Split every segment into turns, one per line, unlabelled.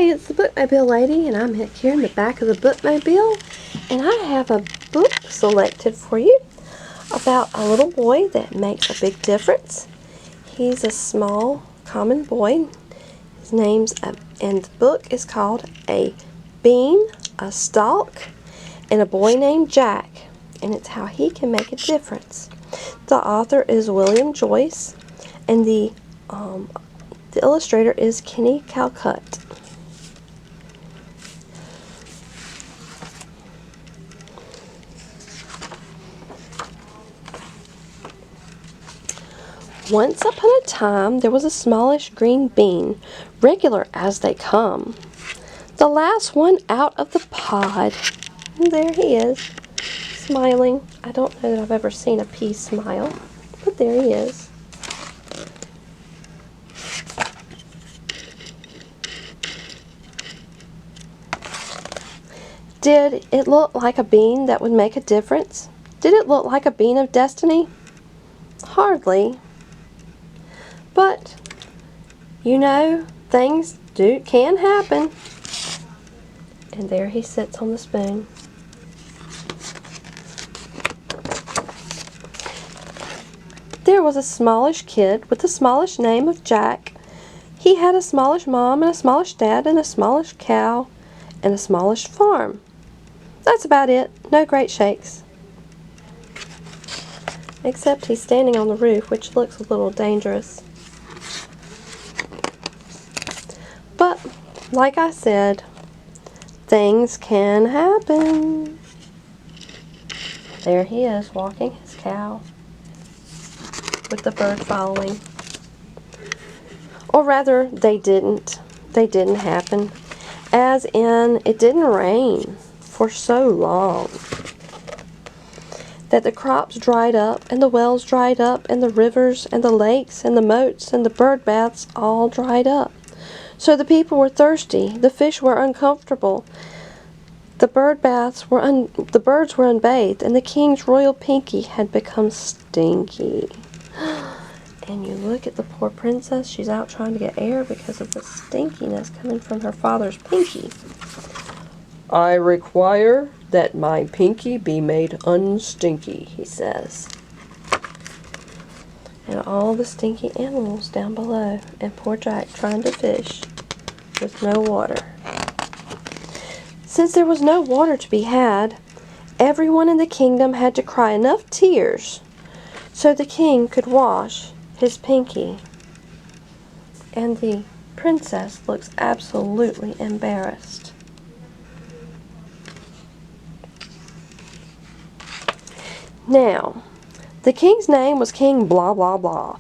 Hi, it's the Bookmobile Lady, and I'm here in the back of the Bookmobile, and I have a book selected for you about a little boy that makes a big difference. He's a small, common boy. His name's, and the book is called A Bean, a Stalk, and a Boy Named Jack, and it's how he can make a difference. The author is Joyce, and the illustrator is Kenny Calcutt. Once upon a time, there was a smallish green bean, regular as they come. The last one out of the pod. And there he is, smiling. I don't know that I've ever seen a pea smile, but there he is. Did it look like a bean that would make a difference? Did it look like a bean of destiny? Hardly. But, you know, things can happen. And there he sits on the spoon. There was a smallish kid with the smallish name of Jack. He had a smallish mom and a smallish dad and a smallish cow and a smallish farm. That's about it. No great shakes. Except he's standing on the roof, which looks a little dangerous. But, like I said, things can happen. There he is, walking his cow, with the bird following. Or rather, they didn't. They didn't happen. As in, it didn't rain for so long that the crops dried up, and the wells dried up, and the rivers, and the lakes, and the moats, and the bird baths all dried up. So the people were thirsty, the fish were uncomfortable, the birds were unbathed, and the king's royal pinky had become stinky. And you look at the poor princess, she's out trying to get air because of the stinkiness coming from her father's pinky. I require that my pinky be made unstinky, he says. And all the stinky animals down below, and poor Jack trying to fish with no water. Since there was no water to be had, everyone in the kingdom had to cry enough tears so the king could wash his pinky. And the princess looks absolutely embarrassed. Now, the king's name was King Blah Blah Blah,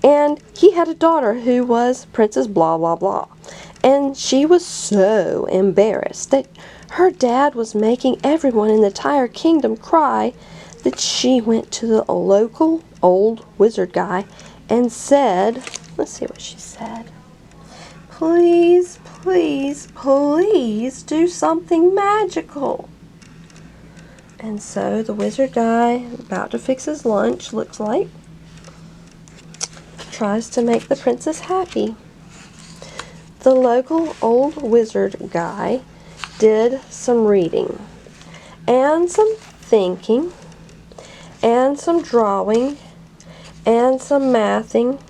and he had a daughter who was Princess Blah Blah Blah, and she was so embarrassed that her dad was making everyone in the entire kingdom cry that she went to the local old wizard guy and said, let's see what she said, please, please, please do something magical. And so the wizard guy, about to fix his lunch, looks like, tries to make the princess happy. The local old wizard guy did some reading, and some thinking, and some drawing, and some mathing,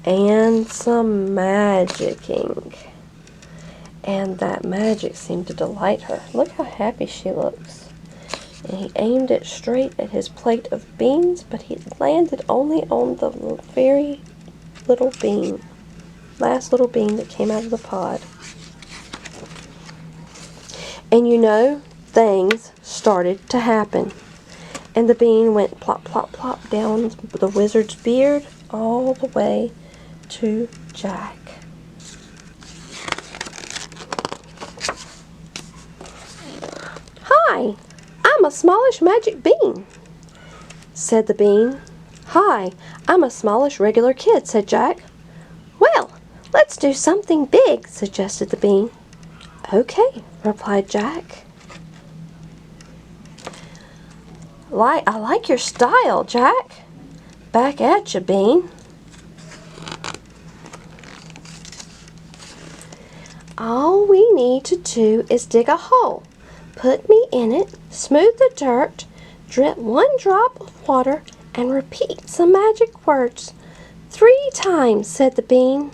and some magicking. And that magic seemed to delight her. Look how happy she looks. And he aimed it straight at his plate of beans, but he landed only on the very little bean, last little bean that came out of the pod. And you know, things started to happen. And the bean went plop, plop, plop down the wizard's beard all the way to Jack. Hi! I'm a smallish magic bean, said the bean. Hi, I'm a smallish regular kid, said Jack. Well, let's do something big, suggested the bean. Okay, replied Jack. I like your style, Jack. Back at you, Bean. All we need to do is dig a hole. Put me in it, smooth the dirt, drip 1 drop of water, and repeat some magic words 3 times, said the bean.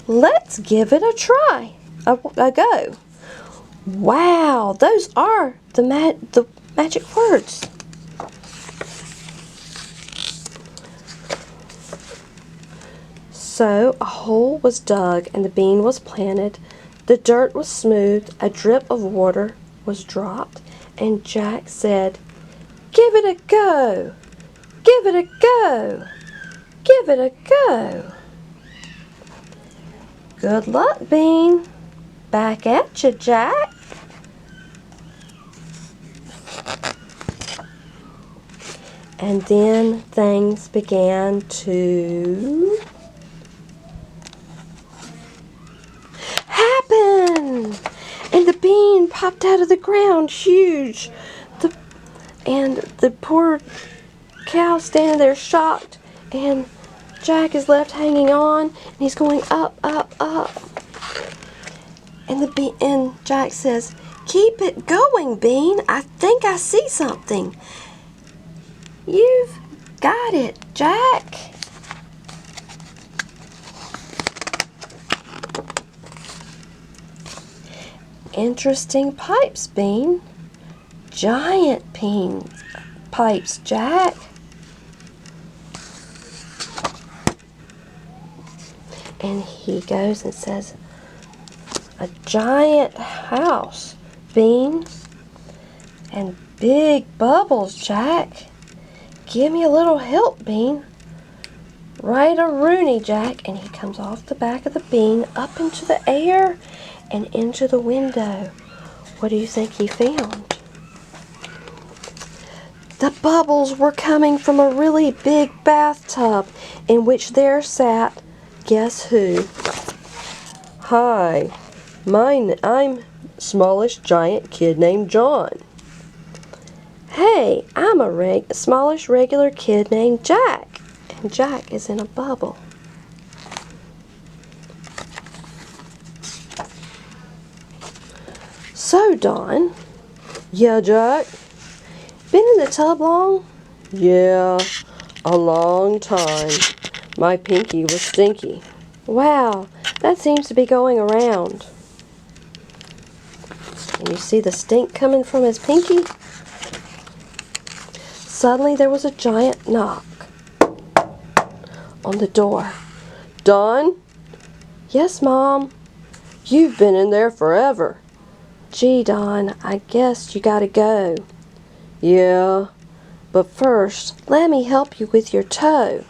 Let's give it a try, a go. Wow, those are the magic words. So a hole was dug and the bean was planted. The dirt was smoothed, a drip of water was dropped, and Jack said, "Give it a go! Give it a go! Give it a go!" Good luck, Bean. Back at you, Jack. And then things began to happen. And the bean popped out of the ground, huge. And the poor cow standing there shocked. And Jack is left hanging on. And he's going up, up, up. And Jack says, "Keep it going, Bean. I think I see something." "You've got it, Jack." Interesting pipes, Bean. Giant pipes, Jack. And he goes and says, "A giant house, Bean. And big bubbles, Jack. Give me a little help, Bean." "Right a Rooney, Jack." And he comes off the back of the bean, up into the air, and into the window. What do you think he found? The bubbles were coming from a really big bathtub in which there sat, guess who? "Hi, I'm smallish giant kid named John." "Hey, I'm a smallish regular kid named Jack." And Jack is in a bubble. "So, Don." "Yeah, Jack?" "Been in the tub long?" "Yeah, a long time. My pinky was stinky." "Wow, that seems to be going around." And you see the stink coming from his pinky? Suddenly there was a giant knock on the door. "Don?" "Yes, Mom." "You've been in there forever." "Gee, Don, I guess you gotta go." "Yeah, but first, let me help you with your toe."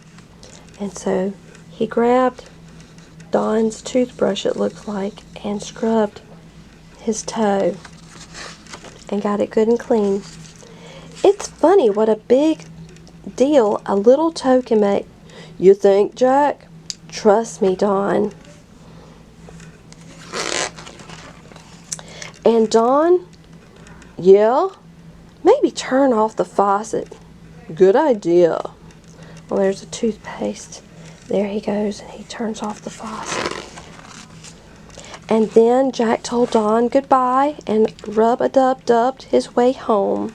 And so he grabbed Don's toothbrush, it looked like, and scrubbed his toe and got it good and clean. It's funny what a big deal a little toe can make. You think, Jack? Trust me, Don. And Don? Yeah? Maybe turn off the faucet. Good idea. Well, there's a toothpaste. There he goes, and he turns off the faucet. And then Jack told Don goodbye and rub-a-dub-dubbed his way home.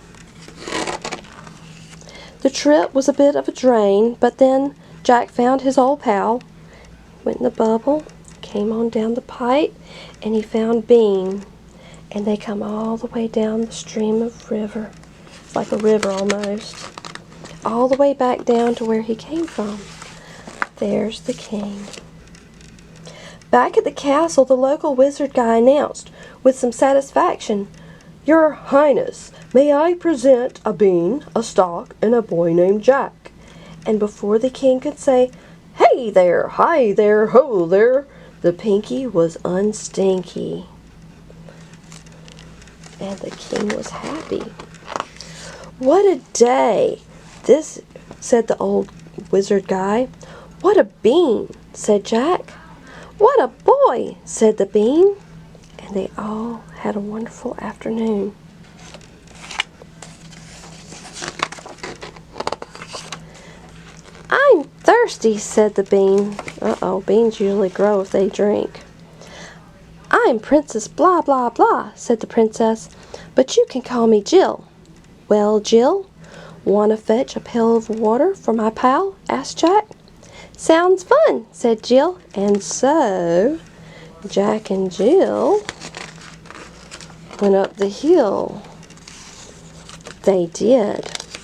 The trip was a bit of a drain, but then Jack found his old pal, went in the bubble, came on down the pipe, and he found Bean. And they come all the way down the stream of river. It's like a river almost. All the way back down to where he came from. There's the king. Back at the castle, the local wizard guy announced, with some satisfaction, "Your Highness, may I present a bean, a stalk, and a boy named Jack?" And before the king could say, "Hey there, hi there, ho there," the pinky was unstinky. And the king was happy. "What a day!" "This," said the old wizard guy. "What a bean," said Jack. "What a boy," said the bean. And they all had a wonderful afternoon. "I'm thirsty," thirsty, said the bean. Uh-oh, beans usually grow if they drink. I'm Princess blah blah blah, said the princess, but you can call me Jill. Well, Jill, want to fetch a pail of water for my pal? Asked Jack. Sounds fun, said Jill, and so Jack and Jill went up the hill. They did.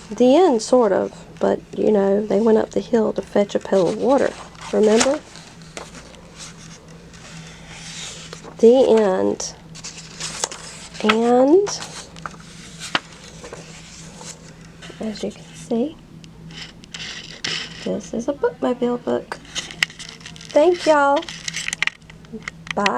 The end, sort of, but you know, they went up the hill to fetch a pail of water. Remember? The end. And as you can see, this is a bookmobile book. Thank y'all.